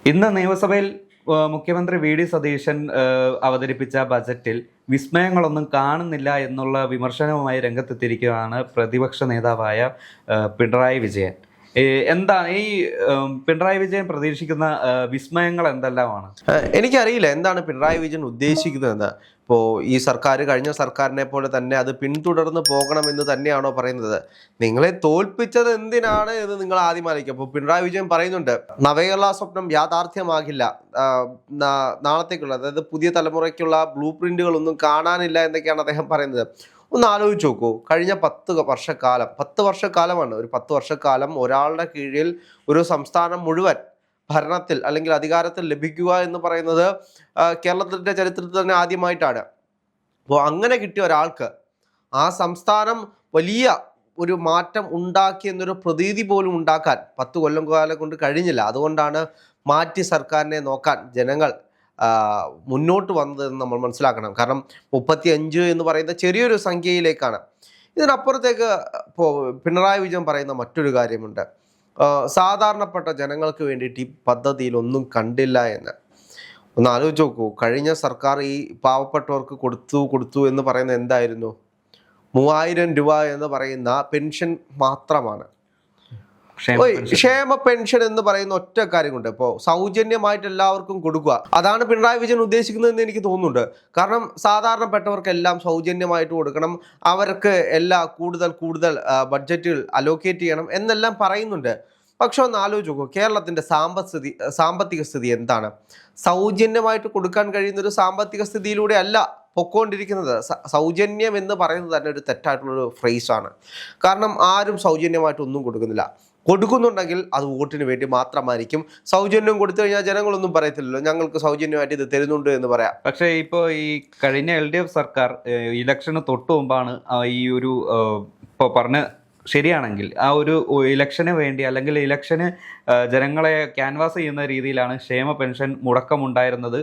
ഇന്ന് നിയമസഭയിൽ മുഖ്യമന്ത്രി വി.ഡി. സതീശൻ അവതരിപ്പിച്ച ബജറ്റിൽ വിസ്മയങ്ങളൊന്നും കാണുന്നില്ല എന്നുള്ള വിമർശനവുമായി രംഗത്തെത്തിയിരിക്കുകയാണ് പ്രതിപക്ഷ നേതാവായ പിണറായി വിജയൻ. എന്താണ് ഈ പിണറായി വിജയൻ പ്രതീക്ഷിക്കുന്ന വിസ്മയങ്ങൾ എന്തെല്ലാമാണ്? എനിക്കറിയില്ല എന്താണ് പിണറായി വിജയൻ ഉദ്ദേശിക്കുന്നതെന്ന്. ഇപ്പോൾ ഈ സർക്കാർ കഴിഞ്ഞ സർക്കാരിനെ പോലെ തന്നെ അത് പിന്തുടർന്ന് പോകണമെന്ന് തന്നെയാണോ പറയുന്നത്? നിങ്ങളെ തോൽപ്പിച്ചത് എന്തിനാണ് എന്ന് നിങ്ങൾ ആദ്യം ആലോചിക്കുക. അപ്പോൾ പിണറായി വിജയൻ പറയുന്നുണ്ട്, നവകേരള സ്വപ്നം യാഥാർത്ഥ്യമാകില്ല, നാളത്തേക്കുള്ള, അതായത് പുതിയ തലമുറയ്ക്കുള്ള ബ്ലൂ പ്രിന്റുകളൊന്നും കാണാനില്ല എന്നൊക്കെയാണ് അദ്ദേഹം പറയുന്നത്. ഒന്ന് ആലോചിച്ച് നോക്കൂ, കഴിഞ്ഞ 10 വർഷക്കാലമാണ്, ഒരു 10 വർഷക്കാലം ഒരാളുടെ കീഴിൽ ഒരു സംസ്ഥാനം മുഴുവൻ ഭരണത്തിൽ അല്ലെങ്കിൽ അധികാരത്തിൽ ലഭിക്കുക എന്ന് പറയുന്നത് കേരളത്തിൻ്റെ ചരിത്രത്തിൽ തന്നെ ആദ്യമായിട്ടാണ്. അപ്പോൾ അങ്ങനെ കിട്ടിയ ഒരാൾക്ക് ആ സംസ്ഥാനം വലിയ ഒരു മാറ്റം ഉണ്ടാക്കി എന്നൊരു പ്രതീതി പോലും ഉണ്ടാക്കാൻ 10 കൊല്ലം കാലം കൊണ്ട് കഴിഞ്ഞില്ല. അതുകൊണ്ടാണ് മാറ്റി സർക്കാരിനെ നോക്കാൻ ജനങ്ങൾ മുന്നോട്ട് വന്നതെന്ന് നമ്മൾ മനസ്സിലാക്കണം. കാരണം 35 എന്ന് പറയുന്ന ചെറിയൊരു സംഖ്യയിലേക്കാണ്. ഇതിനപ്പുറത്തേക്ക് ഇപ്പോൾ പിണറായി വിജയൻ പറയുന്ന മറ്റൊരു കാര്യമുണ്ട്, സാധാരണപ്പെട്ട ജനങ്ങൾക്ക് വേണ്ടിയിട്ട് ഈ പദ്ധതിയിൽ ഒന്നും കണ്ടില്ല എന്ന്. ഒന്ന് ആലോചിച്ച് നോക്കൂ, കഴിഞ്ഞ സർക്കാർ ഈ പാവപ്പെട്ടവർക്ക് കൊടുത്തു എന്ന് പറയുന്നത് എന്തായിരുന്നു? 3000 രൂപ എന്ന് പറയുന്ന പെൻഷൻ മാത്രമാണ്. ക്ഷേമ പെൻഷൻ എന്ന് പറയുന്ന ഒറ്റ കാര്യം കൊണ്ട് ഇപ്പോൾ സൗജന്യമായിട്ട് എല്ലാവർക്കും കൊടുക്കുക, അതാണ് പിണറായി വിജയൻ ഉദ്ദേശിക്കുന്നതെന്ന് എനിക്ക് തോന്നുന്നുണ്ട്. കാരണം സാധാരണപ്പെട്ടവർക്കെല്ലാം സൗജന്യമായിട്ട് കൊടുക്കണം, അവർക്ക് കൂടുതൽ ബഡ്ജറ്റുകൾ അലോക്കേറ്റ് ചെയ്യണം എന്നെല്ലാം പറയുന്നുണ്ട്. പക്ഷെ ഒന്ന് ആലോചിച്ച് നോക്കൂ, കേരളത്തിൻ്റെ സാമ്പത്തിക സ്ഥിതി എന്താണ്? സൗജന്യമായിട്ട് കൊടുക്കാൻ കഴിയുന്ന ഒരു സാമ്പത്തിക സ്ഥിതിയിലൂടെ അല്ല പൊക്കോണ്ടിരിക്കുന്നത്. സൗജന്യം എന്ന് പറയുന്നത് തന്നെ ഒരു തെറ്റായിട്ടുള്ളൊരു ഫ്രേസാണ്. കാരണം ആരും സൗജന്യമായിട്ട് ഒന്നും കൊടുക്കുന്നുണ്ടെങ്കിൽ അത് വോട്ടിന് വേണ്ടി മാത്രമായിരിക്കും. സൗജന്യം കൊടുത്തു കഴിഞ്ഞാൽ ജനങ്ങളൊന്നും പറയത്തില്ലല്ലോ, ഞങ്ങൾക്ക് സൗജന്യമായിട്ട് ഇത് തരുന്നുണ്ട് എന്ന് പറയാം. പക്ഷേ ഇപ്പോൾ ഈ കഴിഞ്ഞ LDF സർക്കാർ ഇലക്ഷന് തൊട്ട് മുമ്പാണ് ഈ ഒരു ഇപ്പോൾ പറഞ്ഞ ശരിയാണെങ്കിൽ ആ ഒരു ഇലക്ഷന് വേണ്ടി അല്ലെങ്കിൽ ഇലക്ഷന് ജനങ്ങളെ ക്യാൻവാസ് ചെയ്യുന്ന രീതിയിലാണ് ക്ഷേമ പെൻഷൻ മുടക്കമുണ്ടായിരുന്നത്.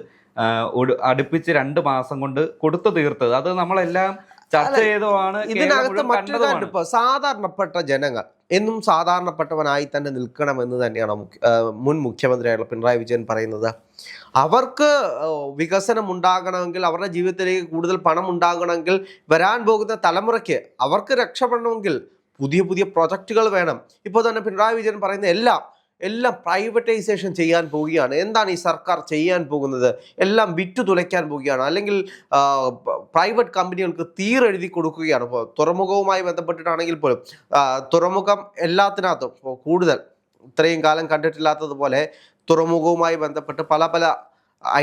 അടുപ്പിച്ച് 2 മാസം കൊണ്ട് കൊടുത്തു തീർത്തത്. അത് നമ്മളെല്ലാം ചർച്ച ചെയ്തതാണ്. ഇതിനകത്ത് മറ്റൊരു കാര്യം, ഇപ്പോൾ സാധാരണപ്പെട്ട ജനങ്ങൾ എന്നും സാധാരണപ്പെട്ടവനായി തന്നെ നിൽക്കണമെന്ന് തന്നെയാണ് മുൻ മുഖ്യമന്ത്രിയായിട്ടുള്ള പിണറായി വിജയൻ പറയുന്നത്. അവർക്ക് വികസനം ഉണ്ടാകണമെങ്കിൽ, അവരുടെ ജീവിതത്തിലേക്ക് കൂടുതൽ പണം ഉണ്ടാകണമെങ്കിൽ, വരാൻ പോകുന്ന തലമുറയ്ക്ക് അവർക്ക് രക്ഷപ്പെടണമെങ്കിൽ പുതിയ പ്രൊജക്റ്റുകൾ വേണം. ഇപ്പോൾ തന്നെ പിണറായി വിജയൻ പറയുന്ന എല്ലാം പ്രൈവറ്റൈസേഷൻ ചെയ്യാൻ പോവുകയാണ്. എന്താണ് ഈ സർക്കാർ ചെയ്യാൻ പോകുന്നത്? എല്ലാം വിറ്റു തുലയ്ക്കാൻ പോവുകയാണ്, അല്ലെങ്കിൽ പ്രൈവറ്റ് കമ്പനികൾക്ക് തീരെഴുതി കൊടുക്കുകയാണ്. ഇപ്പോൾ തുറമുഖവുമായി ബന്ധപ്പെട്ടിട്ടാണെങ്കിൽ പോലും തുറമുഖം എല്ലാത്തിനകത്തും കൂടുതൽ ഇത്രയും കാലം കണ്ടിട്ടില്ലാത്തതുപോലെ തുറമുഖവുമായി ബന്ധപ്പെട്ട് പല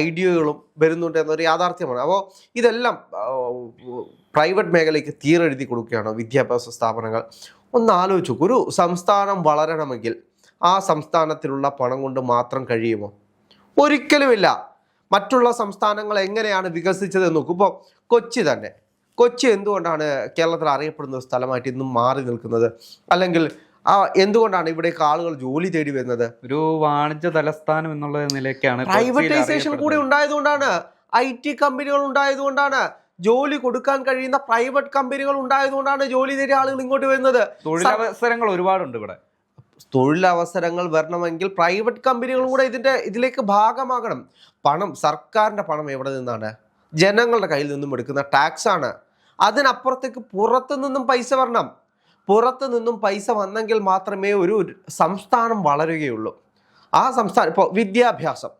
ഐഡിയകളും വരുന്നുണ്ട് എന്നൊരു യാഥാർത്ഥ്യമാണ്. അപ്പോൾ ഇതെല്ലാം പ്രൈവറ്റ് മേഖലയ്ക്ക് തീരെഴുതി കൊടുക്കുകയാണ് വിദ്യാഭ്യാസ സ്ഥാപനങ്ങൾ. ഒന്ന് ആലോചിച്ചു, ഒരു സംസ്ഥാനം വളരണമെങ്കിൽ ആ സംസ്ഥാനത്തിലുള്ള പണം കൊണ്ട് മാത്രം കഴിയുമോ? ഒരിക്കലുമില്ല. മറ്റുള്ള സംസ്ഥാനങ്ങൾ എങ്ങനെയാണ് വികസിച്ചത് നോക്കൂ. ഇപ്പോൾ കൊച്ചി എന്തുകൊണ്ടാണ് കേരളത്തിൽ അറിയപ്പെടുന്ന ഒരു സ്ഥലമായിട്ട് ഇന്നും മാറി നിൽക്കുന്നത്? അല്ലെങ്കിൽ എന്തുകൊണ്ടാണ് ഇവിടേക്ക് ആളുകൾ ജോലി തേടി വരുന്നത്? ഒരു വാണിജ്യ തലസ്ഥാനം എന്നുള്ള നിലയ്ക്കാണ്. പ്രൈവറ്റൈസേഷൻ കൂടി ഉണ്ടായതുകൊണ്ടാണ്, IT കമ്പനികൾ ഉണ്ടായതുകൊണ്ടാണ്, ജോലി കൊടുക്കാൻ കഴിയുന്ന പ്രൈവറ്റ് കമ്പനികൾ ഉണ്ടായതുകൊണ്ടാണ് ജോലി തേടിയ ആളുകൾ ഇങ്ങോട്ട് വരുന്നത്. തൊഴിലവസരങ്ങൾ ഒരുപാടുണ്ട് ഇവിടെ. തൊഴിലവസരങ്ങൾ വരണമെങ്കിൽ പ്രൈവറ്റ് കമ്പനികളും കൂടെ ഇതിലേക്ക് ഭാഗമാകണം. സർക്കാരിൻ്റെ പണം എവിടെ നിന്നാണ്? ജനങ്ങളുടെ കയ്യിൽ നിന്നും എടുക്കുന്ന ടാക്സ് ആണ്. അതിനപ്പുറത്തേക്ക് പുറത്തു നിന്നും പൈസ വരണം. പുറത്തു നിന്നും പൈസ വന്നെങ്കിൽ മാത്രമേ ഒരു സംസ്ഥാനം വളരുകയുള്ളൂ. ആ സംസ്ഥാനം ഇപ്പോൾ വിദ്യാഭ്യാസം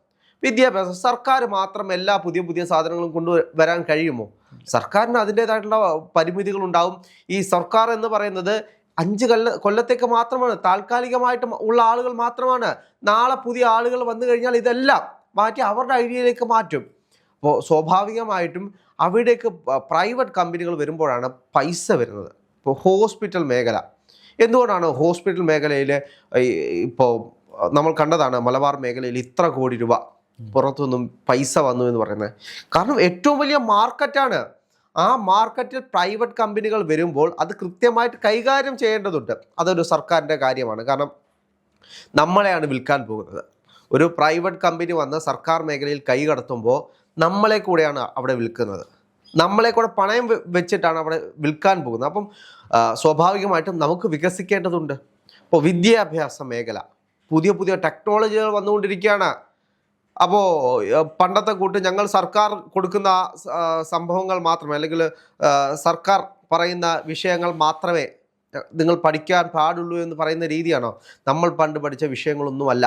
സർക്കാർ മാത്രം എല്ലാ പുതിയ സാധനങ്ങളും കൊണ്ടുവരാൻ കഴിയുമോ? സർക്കാരിന് അതിൻ്റെതായിട്ടുള്ള പരിമിതികളുണ്ടാവും. ഈ സർക്കാർ എന്ന് പറയുന്നത് 5 കൊല്ലത്തേക്ക് മാത്രമാണ്, താൽക്കാലികമായിട്ട് ഉള്ള ആളുകൾ മാത്രമാണ്. നാളെ പുതിയ ആളുകൾ വന്നു കഴിഞ്ഞാൽ ഇതെല്ലാം മാറ്റി അവരുടെ ഐഡിയയിലേക്ക് മാറ്റും. അപ്പോൾ സ്വാഭാവികമായിട്ടും അവിടേക്ക് പ്രൈവറ്റ് കമ്പനികൾ വരുമ്പോഴാണ് പൈസ വരുന്നത്. ഇപ്പോൾ ഹോസ്പിറ്റൽ മേഖല, എന്തുകൊണ്ടാണ് ഹോസ്പിറ്റൽ മേഖലയിൽ ഇപ്പോൾ നമ്മൾ കണ്ടതാണ് മലബാർ മേഖലയിൽ ഇത്ര കോടി രൂപ പുറത്തുനിന്നും പൈസ വന്നു എന്ന് പറയുന്നത്? കാരണം ഏറ്റവും വലിയ മാർക്കറ്റാണ്. ആ മാർക്കറ്റിൽ പ്രൈവറ്റ് കമ്പനികൾ വരുമ്പോൾ അത് കൃത്യമായിട്ട് കൈകാര്യം ചെയ്യേണ്ടതുണ്ട്. അതൊരു സർക്കാരിൻ്റെ കാര്യമാണ്. കാരണം നമ്മളെയാണ് വിൽക്കാൻ പോകുന്നത്. ഒരു പ്രൈവറ്റ് കമ്പനി വന്ന് സർക്കാർ മേഖലയിൽ കൈ കടത്തുമ്പോൾ നമ്മളെ കൂടെയാണ് അവിടെ വിൽക്കുന്നത്. നമ്മളെ കൂടെ പണയം വെച്ചിട്ടാണ് അവിടെ വിൽക്കാൻ പോകുന്നത്. അപ്പം സ്വാഭാവികമായിട്ടും നമുക്ക് വികസിക്കേണ്ടതുണ്ട്. ഇപ്പോൾ വിദ്യാഭ്യാസ മേഖല, പുതിയ ടെക്നോളജികൾ വന്നുകൊണ്ടിരിക്കുകയാണ്. അപ്പോൾ പണ്ടത്തെ കൂട്ട് ഞങ്ങൾ സർക്കാർ കൊടുക്കുന്ന സംഭവങ്ങൾ മാത്രമേ, അല്ലെങ്കിൽ സർക്കാർ പറയുന്ന വിഷയങ്ങൾ മാത്രമേ നിങ്ങൾ പഠിക്കാൻ പാടുള്ളൂ എന്ന് പറയുന്ന രീതിയാണോ? നമ്മൾ പണ്ട് പഠിച്ച വിഷയങ്ങളൊന്നുമല്ല.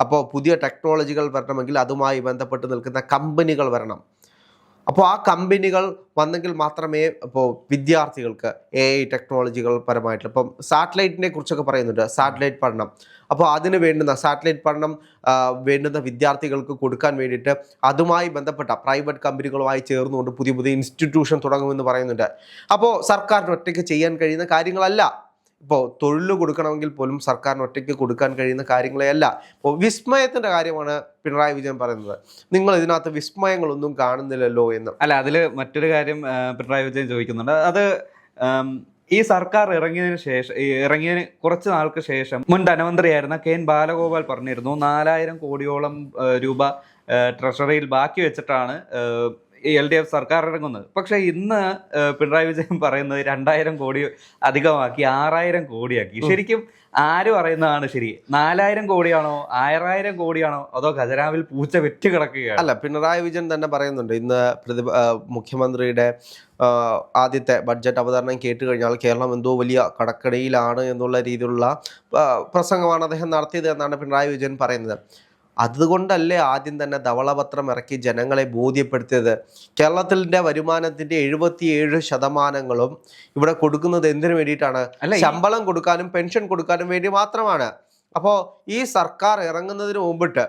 അപ്പോൾ പുതിയ ടെക്നോളജികൾ വരണമെങ്കിൽ അതുമായി ബന്ധപ്പെട്ട് നിൽക്കുന്ന കമ്പനികൾ വരണം. അപ്പോൾ ആ കമ്പനികൾ വന്നെങ്കിൽ മാത്രമേ ഇപ്പോൾ വിദ്യാർത്ഥികൾക്ക് AI ടെക്നോളജികൾ പരമായിട്ടുള്ള, ഇപ്പം സാറ്റലൈറ്റിനെ കുറിച്ചൊക്കെ പറയുന്നുണ്ട്, സാറ്റലൈറ്റ് പഠനം. അപ്പോൾ അതിന് വേണ്ടുന്ന സാറ്റലൈറ്റ് പഠനം വേണ്ടുന്ന വിദ്യാർത്ഥികൾക്ക് കൊടുക്കാൻ വേണ്ടിയിട്ട് അതുമായി ബന്ധപ്പെട്ട പ്രൈവറ്റ് കമ്പനികളുമായി ചേർന്നുകൊണ്ട് പുതിയ പുതിയ ഇൻസ്റ്റിറ്റ്യൂഷൻ തുടങ്ങുമെന്ന് പറയുന്നുണ്ട്. അപ്പോൾ സർക്കാരിന് ഒറ്റയ്ക്ക് ചെയ്യാൻ കഴിയുന്ന കാര്യങ്ങളല്ല. ഇപ്പോൾ തൊഴിൽ കൊടുക്കണമെങ്കിൽ പോലും സർക്കാരിന് ഒറ്റയ്ക്ക് കൊടുക്കാൻ കഴിയുന്ന കാര്യങ്ങളെ അല്ല. ഇപ്പോൾ വിസ്മയത്തിൻ്റെ കാര്യമാണ് പിണറായി വിജയൻ പറയുന്നത്. നിങ്ങൾ ഇതിനകത്ത് വിസ്മയങ്ങളൊന്നും കാണുന്നില്ലല്ലോ എന്ന്. അല്ല, അതിൽ മറ്റൊരു കാര്യം പിണറായി വിജയൻ ചോദിക്കുന്നുണ്ട്. അത് ഈ സർക്കാർ ഇറങ്ങിയതിന് കുറച്ച് നാൾക്ക് ശേഷം മുൻ ധനമന്ത്രിയായിരുന്ന KN ബാലഗോപാൽ പറഞ്ഞിരുന്നു 4000 കോടിയോളം രൂപ ട്രഷറിയിൽ ബാക്കി വെച്ചിട്ടാണ് LDF സർക്കാർ ഇറങ്ങുന്നത്. പക്ഷെ ഇന്ന് പിണറായി വിജയൻ പറയുന്നത് 2000 കോടി അധികമാക്കി 6000 കോടിയാക്കി. ശരിക്കും ആര് പറയുന്നതാണ് ശരി? 4000 കോടിയാണോ 6000 കോടിയാണോ അതോ ഖജനാവിൽ പൂച്ച വെറ്റ് കിടക്കുകയാണ്? അല്ല, പിണറായി വിജയൻ തന്നെ പറയുന്നുണ്ട്. ഇന്ന് മുഖ്യമന്ത്രിയുടെ ആദ്യത്തെ ബഡ്ജറ്റ് അവതരണം കേട്ട് കഴിഞ്ഞാൽ കേരളം എന്തോ വലിയ കടക്കടയിലാണ് എന്നുള്ള രീതിയിലുള്ള പ്രസംഗമാണ് അദ്ദേഹം നടത്തിയത് എന്നാണ് പിണറായി വിജയൻ പറയുന്നത്. അതുകൊണ്ടല്ലേ ആദ്യം തന്നെ ധവളപത്രം ഇറക്കി ജനങ്ങളെ ബോധ്യപ്പെടുത്തിയത്? കേരളത്തിൻ്റെ വരുമാനത്തിൻ്റെ 77% ഇവിടെ കൊടുക്കുന്നത് എന്തിനു വേണ്ടിയിട്ടാണ്? ശമ്പളം കൊടുക്കാനും പെൻഷൻ കൊടുക്കാനും വേണ്ടി മാത്രമാണ്. അപ്പോൾ ഈ സർക്കാർ ഇറങ്ങുന്നതിന് മുമ്പിട്ട്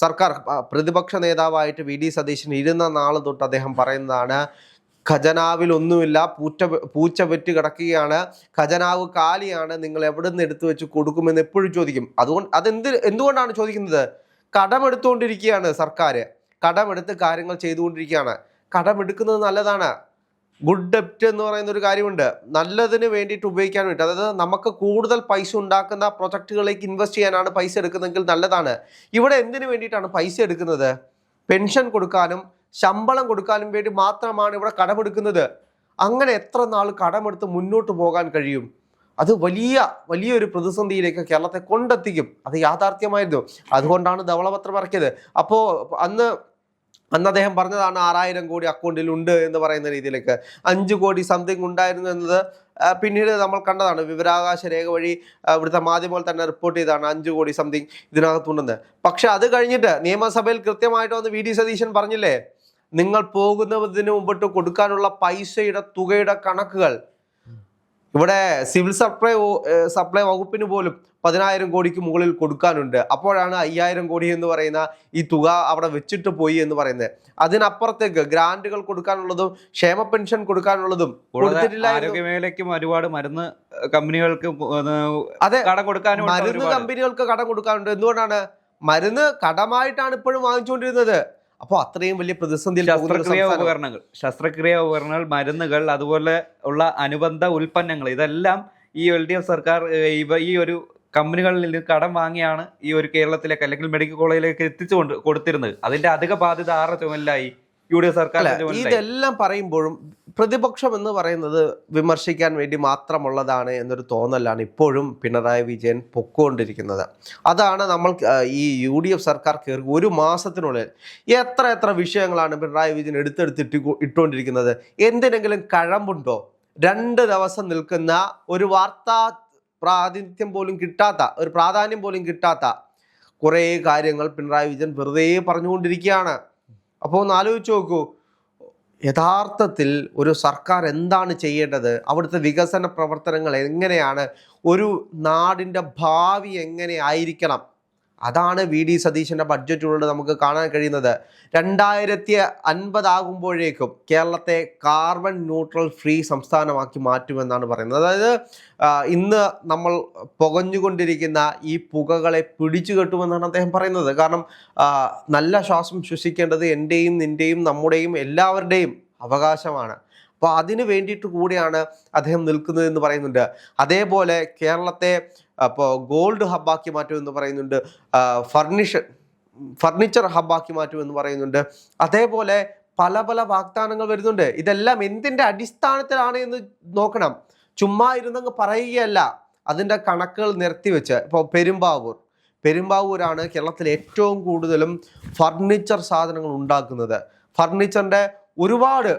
സർക്കാർ പ്രതിപക്ഷ നേതാവായിട്ട് VD സതീശൻ ഇരുന്ന നാൾ തൊട്ട് അദ്ദേഹം പറയുന്നതാണ്, ഖജനാവിൽ ഒന്നുമില്ല, പൂച്ച വെറ്റ് കിടക്കുകയാണ്, ഖജനാവ് കാലിയാണ്, നിങ്ങൾ എവിടെ നിന്ന് എടുത്തു വെച്ച് കൊടുക്കുമെന്ന് എപ്പോഴും ചോദിക്കും. എന്തുകൊണ്ടാണ് ചോദിക്കുന്നത്? കടമെടുത്തുകൊണ്ടിരിക്കുകയാണ് സർക്കാർ. കടമെടുത്ത് കാര്യങ്ങൾ ചെയ്തുകൊണ്ടിരിക്കുകയാണ്. കടമെടുക്കുന്നത് നല്ലതാണ്. ഗുഡ് ഡെപ്റ്റ് എന്ന് പറയുന്ന ഒരു കാര്യമുണ്ട്. നല്ലതിന് വേണ്ടിയിട്ട് ഉപയോഗിക്കാൻ വേണ്ടി, അതായത് നമുക്ക് കൂടുതൽ പൈസ ഉണ്ടാക്കുന്ന പ്രൊജക്റ്റുകളിലേക്ക് ഇൻവെസ്റ്റ് ചെയ്യാനാണ് പൈസ എടുക്കുന്നതെങ്കിൽ നല്ലതാണ്. ഇവിടെ എന്തിനു വേണ്ടിയിട്ടാണ് പൈസ എടുക്കുന്നത്? പെൻഷൻ കൊടുക്കാനും ശമ്പളം കൊടുക്കാനും വേണ്ടി മാത്രമാണ് ഇവിടെ കടമെടുക്കുന്നത്. അങ്ങനെ എത്ര നാൾ കടമെടുത്ത് മുന്നോട്ട് പോകാൻ കഴിയും? അത് വലിയൊരു പ്രതിസന്ധിയിലേക്ക് കേരളത്തെ കൊണ്ടെത്തിക്കും. അത് യാഥാർത്ഥ്യമായിരുന്നു. അതുകൊണ്ടാണ് ധവളപത്രം ഇറക്കിയത്. അപ്പോൾ അന്ന് അദ്ദേഹം പറഞ്ഞതാണ് 6000 കോടി അക്കൗണ്ടിൽ ഉണ്ട് എന്ന് പറയുന്ന രീതിയിലേക്ക്. 5 കോടി സംതിങ് ഉണ്ടായിരുന്നു എന്നത് പിന്നീട് നമ്മൾ കണ്ടതാണ്. വിവരാവകാശ രേഖ വഴി ഇവിടുത്തെ മാധ്യമങ്ങൾ തന്നെ റിപ്പോർട്ട് ചെയ്താണ് 5 കോടി സംതിങ് ഇതിനകത്തുണ്ടെന്ന്. പക്ഷെ അത് കഴിഞ്ഞിട്ട് നിയമസഭയിൽ കൃത്യമായിട്ട് വന്ന് VD സതീശൻ പറഞ്ഞില്ലേ, നിങ്ങൾ പോകുന്നതിന് മുമ്പിട്ട് കൊടുക്കാനുള്ള പൈസയുടെ തുകയുടെ കണക്കുകൾ ഇവിടെ സിവിൽ സപ്ലൈ വകുപ്പിന് പോലും 10000 കോടിക്ക് മുകളിൽ കൊടുക്കാനുണ്ട്. അപ്പോഴാണ് 5000 കോടി എന്ന് പറയുന്ന ഈ തുക അവിടെ വെച്ചിട്ട് പോയി എന്ന് പറയുന്നത്. അതിനപ്പുറത്തേക്ക് ഗ്രാന്റുകൾ കൊടുക്കാനുള്ളതും ക്ഷേമ പെൻഷൻ കൊടുക്കാനുള്ളതും കൊടുത്തിട്ടില്ല. ആരോഗ്യമേഖലയ്ക്കും ഒരുപാട് മരുന്ന് കമ്പനികൾക്ക് മരുന്ന് കമ്പനികൾക്ക് കടം കൊടുക്കാനുണ്ട്. എന്തുകൊണ്ടാണ്? മരുന്ന് കടമായിട്ടാണ് ഇപ്പോഴും വാങ്ങിച്ചുകൊണ്ടിരുന്നത്. അപ്പോൾ അത്രയും വലിയ പ്രതിസന്ധിയിൽ ശസ്ത്രക്രിയ ഉപകരണങ്ങൾ, മരുന്നുകൾ, അതുപോലെ ഉള്ള അനുബന്ധ ഉൽപ്പന്നങ്ങൾ, ഇതെല്ലാം ഈ LDF സർക്കാർ ഈ ഒരു കമ്പനികളിൽ നിന്ന് കടം വാങ്ങിയാണ് ഈ ഒരു കേരളത്തിലേക്ക് അല്ലെങ്കിൽ മെഡിക്കൽ കോളേജിലേക്ക് എത്തിച്ചു കൊടുത്തിരുന്നത്. അതിന്റെ അധിക ബാധ്യത ആരുടെ ചുമലിലായി? UDF സർക്കാർ. ഇതെല്ലാം പറയുമ്പോഴും പ്രതിപക്ഷം എന്ന് പറയുന്നത് വിമർശിക്കാൻ വേണ്ടി മാത്രമുള്ളതാണ് എന്നൊരു തോന്നലാണ് ഇപ്പോഴും പിണറായി വിജയൻ പൊക്കോണ്ടിരിക്കുന്നത്. അതാണ് നമ്മൾ ഈ UDF സർക്കാർ കയറി 1 മാസത്തിനുള്ളിൽ എത്ര വിഷയങ്ങളാണ് പിണറായി വിജയൻ ഇട്ടുകൊണ്ടിരിക്കുന്നത്. എന്തിനെങ്കിലും കഴമ്പുണ്ടോ? 2 ദിവസം നിൽക്കുന്ന ഒരു വാർത്താ പ്രാതിനിധ്യം പോലും കിട്ടാത്ത, ഒരു പ്രാധാന്യം പോലും കിട്ടാത്ത കുറേ കാര്യങ്ങൾ പിണറായി വിജയൻ വെറുതെ പറഞ്ഞുകൊണ്ടിരിക്കുകയാണ്. അപ്പോൾ ഒന്ന് ആലോചിച്ച് നോക്കൂ, യഥാർത്ഥത്തിൽ ഒരു സർക്കാർ എന്താണ് ചെയ്യേണ്ടത്? അവിടുത്തെ വികസന പ്രവർത്തനങ്ങൾ എങ്ങനെയാണ്? ഒരു നാടിൻ്റെ ഭാവി എങ്ങനെ ആയിരിക്കണം? അതാണ് VD സതീശൻ്റെ ബഡ്ജറ്റിലൂടെ നമുക്ക് കാണാൻ കഴിയുന്നത്. 2050 ആകുമ്പോഴേക്കും കേരളത്തെ കാർബൺ ന്യൂട്രൽ ഫ്രീ സംസ്ഥാനമാക്കി മാറ്റുമെന്നാണ് പറയുന്നത്. അതായത് ഇന്ന് നമ്മൾ പുകഞ്ഞുകൊണ്ടിരിക്കുന്ന ഈ പുകകളെ പിടിച്ചു കെട്ടുമെന്നാണ് അദ്ദേഹം പറയുന്നത്. കാരണം നല്ല ശ്വാസം ശ്വസിക്കേണ്ടത് എൻ്റെയും നിൻ്റെയും നമ്മുടെയും എല്ലാവരുടെയും അവകാശമാണ്. അപ്പോൾ അതിന് വേണ്ടിയിട്ട് കൂടിയാണ് അദ്ദേഹം നിൽക്കുന്നത് എന്ന് പറയുന്നുണ്ട്. അതേപോലെ കേരളത്തെ അപ്പോൾ ഗോൾഡ് ഹബ്ബാക്കി മാറ്റുമെന്ന് പറയുന്നുണ്ട്, ഫർണിച്ചർ ഹബ്ബാക്കി മാറ്റുമെന്ന് പറയുന്നുണ്ട്. അതേപോലെ പല വാഗ്ദാനങ്ങൾ വരുന്നുണ്ട്. ഇതെല്ലാം എന്തിൻ്റെ അടിസ്ഥാനത്തിലാണ് എന്ന് നോക്കണം. ചുമ്മാ ഇരുന്നങ്ങ് പറയുകയല്ല, അതിൻ്റെ കണക്കുകൾ നിരത്തി വെച്ച്. ഇപ്പോൾ പെരുമ്പാവൂരാണ് കേരളത്തിൽ ഏറ്റവും കൂടുതലും ഫർണിച്ചർ സാധനങ്ങൾ ഉണ്ടാക്കുന്നത്. ഫർണിച്ചറിൻ്റെ ഒരുപാട്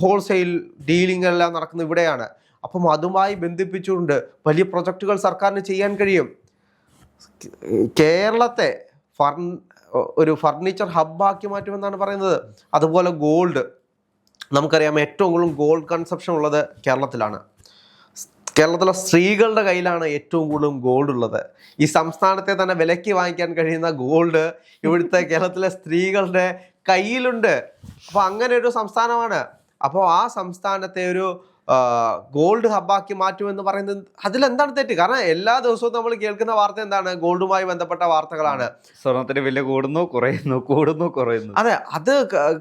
ഹോൾസെയിൽ ഡീലിംഗ് എല്ലാം നടക്കുന്നത് ഇവിടെയാണ്. അപ്പം അതുമായി ബന്ധിപ്പിച്ചുകൊണ്ട് വലിയ പ്രൊജക്റ്റുകൾ സർക്കാരിന് ചെയ്യാൻ കഴിയും. കേരളത്തെ ഒരു ഫർണിച്ചർ ഹബ്ബാക്കി മാറ്റുമെന്നാണ് പറയുന്നത്. അതുപോലെ ഗോൾഡ്, നമുക്കറിയാം ഏറ്റവും കൂടുതൽ ഗോൾഡ് കൺസപ്ഷൻ ഉള്ളത് കേരളത്തിലാണ്. കേരളത്തിലെ സ്ത്രീകളുടെ കയ്യിലാണ് ഏറ്റവും കൂടുതൽ ഗോൾഡ് ഉള്ളത്. ഈ സംസ്ഥാനത്തെ തന്നെ വിലയ്ക്ക് വാങ്ങിക്കാൻ കഴിയുന്ന ഗോൾഡ് ഇവിടുത്തെ കേരളത്തിലെ സ്ത്രീകളുടെ കയ്യിലുണ്ട്. അപ്പോൾ അങ്ങനെ ഒരു സംസ്ഥാനമാണ്. അപ്പോൾ ആ സംസ്ഥാനത്തെ ഒരു ഗോൾഡ് ഹബ്ബാക്കി മാറ്റുമെന്ന് പറയുന്നത് അതിലെന്താണ് തെറ്റ്? കാരണം എല്ലാ ദിവസവും നമ്മൾ കേൾക്കുന്ന വാർത്ത എന്താണ്? ഗോൾഡുമായി ബന്ധപ്പെട്ട വാർത്തകളാണ്. സ്വർണത്തിന്റെ വില കൂടുന്നു കുറയുന്നു. അതെ, അത്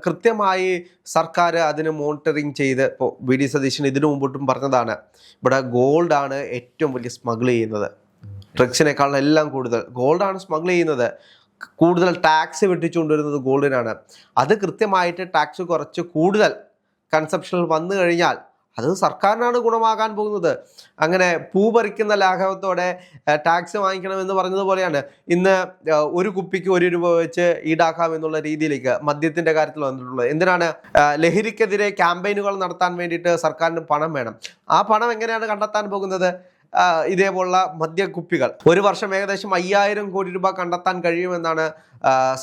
കൃത്യമായി സർക്കാർ അതിന് മോണിറ്ററിങ് ചെയ്ത് ഇപ്പോൾ വി.ഡി. സതീശൻ ഇതിനു മുമ്പോട്ടും പറഞ്ഞതാണ്, ഇവിടെ ഗോൾഡാണ് ഏറ്റവും വലിയ സ്മഗിൾ ചെയ്യുന്നത്. ഡ്രഗ്സിനേക്കാളും എല്ലാം കൂടുതൽ ഗോൾഡാണ് സ്മഗിൾ ചെയ്യുന്നത്. കൂടുതൽ ടാക്സ് വെട്ടിച്ചുകൊണ്ടുവരുന്നത് ഗോൾഡിനാണ്. അത് കൃത്യമായിട്ട് ടാക്സ് കുറച്ച് കൂടുതൽ കൺസപ്ഷനിൽ വന്നു കഴിഞ്ഞാൽ അത് സർക്കാരിനാണ് ഗുണമാകാൻ പോകുന്നത്. അങ്ങനെ പൂ പറിക്കുന്ന ലാഘവത്തോടെ ടാക്സ് വാങ്ങിക്കണമെന്ന് പറഞ്ഞതുപോലെയാണ് ഇന്ന് ഒരു കുപ്പിക്ക് 1 രൂപ വെച്ച് ഈടാക്കാം എന്നുള്ള രീതിയിലേക്ക് മദ്യത്തിൻ്റെ കാര്യത്തിൽ വന്നിട്ടുള്ളത്. എന്തിനാണ്? ലഹരിക്കെതിരെ ക്യാമ്പയിനുകൾ നടത്താൻ വേണ്ടിയിട്ട് സർക്കാരിന് പണം വേണം. ആ പണം എങ്ങനെയാണ് കണ്ടെത്താൻ പോകുന്നത്? ഇതേപോലുള്ള മദ്യക്കുപ്പികൾ ഒരു വർഷം ഏകദേശം 5000 കോടി രൂപ കണ്ടെത്താൻ കഴിയുമെന്നാണ്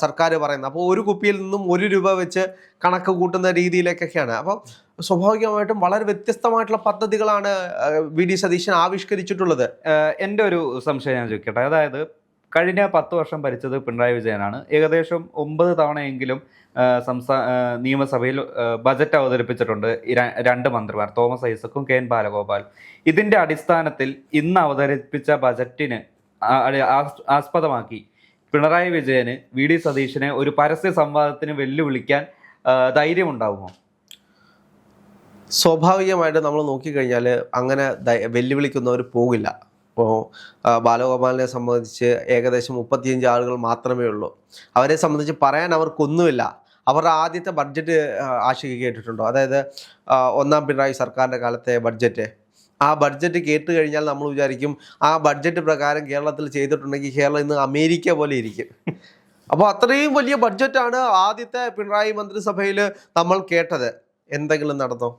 സർക്കാർ പറയുന്നത്. അപ്പോൾ ഒരു കുപ്പിയിൽ നിന്നും 1 രൂപ വെച്ച് കണക്ക് കൂട്ടുന്ന രീതിയിലേക്കൊക്കെയാണ്. അപ്പോൾ സ്വാഭാവികമായിട്ടും വളരെ വ്യത്യസ്തമായിട്ടുള്ള പദ്ധതികളാണ് വി.ഡി. സതീശൻ ആവിഷ്കരിച്ചിട്ടുള്ളത്. എൻ്റെ ഒരു സംശയം ഞാൻ ചോദിക്കട്ടെ. അതായത് കഴിഞ്ഞ 10 വർഷം ഭരിച്ചത് പിണറായി വിജയനാണ്. ഏകദേശം 9 തവണയെങ്കിലും നിയമസഭയിൽ ബജറ്റ് അവതരിപ്പിച്ചിട്ടുണ്ട് 2 മന്ത്രിമാർ, തോമസ് ഐസക്കും കെ.എൻ. ബാലഗോപാലും. ഇതിന്റെ അടിസ്ഥാനത്തിൽ ഇന്ന് അവതരിപ്പിച്ച ബജറ്റിന് ആസ്പദമാക്കി പിണറായി വിജയന് വി.ഡി. സതീശനെ ഒരു പരസ്യ സംവാദത്തിന് വെല്ലുവിളിക്കാൻ ധൈര്യമുണ്ടാവുമോ? സ്വാഭാവികമായിട്ട് നമ്മൾ നോക്കിക്കഴിഞ്ഞാൽ അങ്ങനെ വെല്ലുവിളിക്കുന്നവർ പോകില്ല. ഇപ്പോൾ ബാലഗോപാലിനെ സംബന്ധിച്ച് ഏകദേശം 35 ആളുകൾ മാത്രമേ ഉള്ളൂ. അവരെ സംബന്ധിച്ച് പറയാൻ അവർക്കൊന്നുമില്ല. അവരുടെ ആദ്യത്തെ ബഡ്ജറ്റ് ആശിക കേട്ടിട്ടുണ്ടോ? അതായത് 1ാം പിണറായി സർക്കാരിൻ്റെ കാലത്തെ ബഡ്ജറ്റ്. ആ ബഡ്ജറ്റ് കേട്ട് കഴിഞ്ഞാൽ നമ്മൾ വിചാരിക്കും ആ ബഡ്ജറ്റ് പ്രകാരം കേരളത്തിൽ ചെയ്തിട്ടുണ്ടെങ്കിൽ കേരളം ഇന്ന് അമേരിക്ക പോലെ ഇരിക്കും. അപ്പോൾ അത്രയും വലിയ ബഡ്ജറ്റാണ് ആദ്യത്തെ പിണറായി മന്ത്രിസഭയിൽ നമ്മൾ കേട്ടത്. എന്തെങ്കിലും നടന്നോ?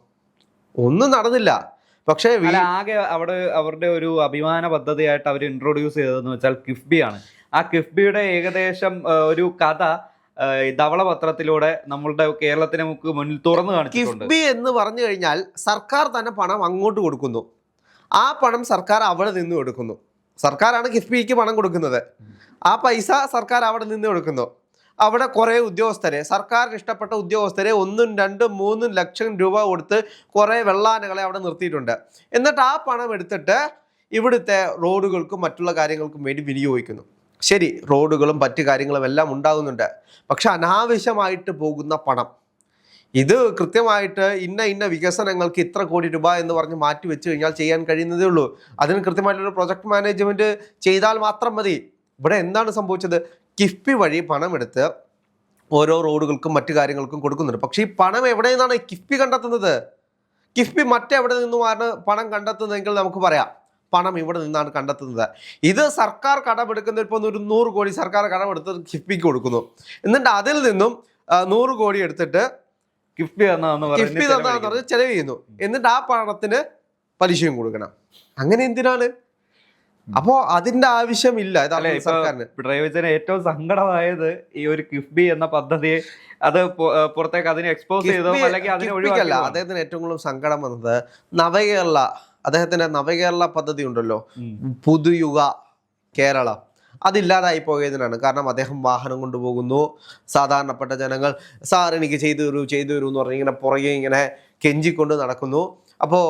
ഒന്നും നടന്നില്ല. പക്ഷേ ആകെ അവരുടെ ഒരു അഭിമാന പദ്ധതിയായിട്ട് അവർ ഇൻട്രൊഡ്യൂസ് ചെയ്തതെന്ന് വെച്ചാൽ കിഫ്ബിയാണ്. ആ കിഫ്ബിയുടെ ഏകദേശം ഒരു കഥ ധവളപത്രത്തിലൂടെ നമ്മളുടെ കേരളത്തിന് മുന്നിൽ തുറന്നു കാണിച്ചിട്ടുണ്ട്. കിഫ്ബി എന്ന് പറഞ്ഞു കഴിഞ്ഞാൽ സർക്കാർ തന്നെ പണം അങ്ങോട്ട് കൊടുക്കുന്നു. ആ പണം സർക്കാർ അവിടെ നിന്ന് എടുക്കുന്നു. സർക്കാരാണ് കിഫ്ബിക്ക് പണം കൊടുക്കുന്നത്. ആ പൈസ സർക്കാർ അവിടെ നിന്ന് എടുക്കുന്നു. അവിടെ കുറേ ഉദ്യോഗസ്ഥരെ, സർക്കാരിന് ഇഷ്ടപ്പെട്ട ഉദ്യോഗസ്ഥരെ 1, 2, 3 ലക്ഷം രൂപ കൊടുത്ത് കുറേ വെള്ളാനകളെ അവിടെ നിർത്തിയിട്ടുണ്ട്. എന്നിട്ട് ആ പണം എടുത്തിട്ട് ഇവിടുത്തെ റോഡുകൾക്കും മറ്റുള്ള കാര്യങ്ങൾക്കും വേണ്ടി വിനിയോഗിക്കുന്നു. ശരി, റോഡുകളും മറ്റു കാര്യങ്ങളും എല്ലാം ഉണ്ടാകുന്നുണ്ട്. പക്ഷെ അനാവശ്യമായിട്ട് പോകുന്ന പണം ഇത് കൃത്യമായിട്ട് ഇന്ന വികസനങ്ങൾക്ക് ഇത്ര കോടി രൂപ എന്ന് പറഞ്ഞ് മാറ്റി വെച്ച് കഴിഞ്ഞാൽ ചെയ്യാൻ കഴിയുന്നതേ ഉള്ളൂ. അതിന് കൃത്യമായിട്ടൊരു പ്രൊജക്ട് മാനേജ്മെൻറ്റ് ചെയ്താൽ മാത്രം മതി. ഇവിടെ എന്താണ് സംഭവിച്ചത്? കിഫ്ബി വഴി പണമെടുത്ത് ഓരോ റോഡുകൾക്കും മറ്റു കാര്യങ്ങൾക്കും കൊടുക്കുന്നുണ്ട്. പക്ഷേ ഈ പണം എവിടെ നിന്നാണ് കിഫ്ബി കണ്ടെത്തുന്നത്? കിഫ്ബി മറ്റെവിടെ നിന്നുമാണ് പണം കണ്ടെത്തുന്നതെങ്കിൽ നമുക്ക് പറയാം പണം ഇവിടെ നിന്നാണ് കണ്ടെത്തുന്നത്. ഇത് സർക്കാർ കടമെടുക്കുന്ന ഇപ്പോൾ 100 കോടി സർക്കാർ കടമെടുത്ത് കിഫ്ബിക്ക് കൊടുക്കുന്നു. എന്നിട്ട് അതിൽ നിന്നും 100 കോടി എടുത്തിട്ട് കിഫ്ബി തന്നാന്ന് പറഞ്ഞ് ചെലവ് ചെയ്യുന്നു. എന്നിട്ട് ആ പണത്തിന് പലിശയും കൊടുക്കണം. അങ്ങനെ എന്തിനാണ്? അപ്പോ അതിന്റെ ആവശ്യമില്ല. സർക്കാരിന് പിണറായി വിജയന് ഏറ്റവും സങ്കടമായത് ഈ ഒരു കിഫ്ബി എന്ന പദ്ധതി അത് പുറത്തേക്ക് അതിനെ എക്സ്പോസ് ചെയ്തോ അല്ലെങ്കിൽ അതിനെ ഒഴിവാക്കില്ല. അദ്ദേഹത്തിന് ഏറ്റവും കൂടുതൽ സങ്കടം വന്നത് അദ്ദേഹത്തിന്റെ നവകേരള പദ്ധതി ഉണ്ടല്ലോ, പുതുയുഗ കേരളം, അതില്ലാതായി പോയതിനാണ്. കാരണം അദ്ദേഹം വാഹനം കൊണ്ടുപോകുന്നു, സാധാരണപ്പെട്ട ജനങ്ങൾ സാർ എനിക്ക് ചെയ്തു തരൂ എന്ന് പറഞ്ഞ് ഇങ്ങനെ പുറകെ ഇങ്ങനെ കെഞ്ചിക്കൊണ്ട് നടക്കുന്നു. അപ്പോൾ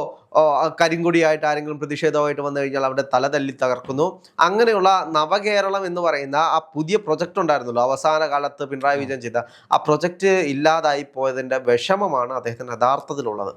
കരിങ്കൊടിയായിട്ട് ആരെങ്കിലും പ്രതിഷേധമായിട്ട് വന്നു കഴിഞ്ഞാൽ അവിടെ തല തല്ലി തകർക്കുന്നു. അങ്ങനെയുള്ള നവകേരളം എന്ന് പറയുന്ന ആ പുതിയ പ്രൊജക്റ്റ് ഉണ്ടായിരുന്നല്ലോ അവസാന കാലത്ത് പിണറായി വിജയൻ ചെയ്ത ആ പ്രൊജക്റ്റ് ഇല്ലാതായി പോയതിൻ്റെ വിഷമമാണ് അദ്ദേഹത്തിന് യഥാർത്ഥത്തിലുള്ളത്.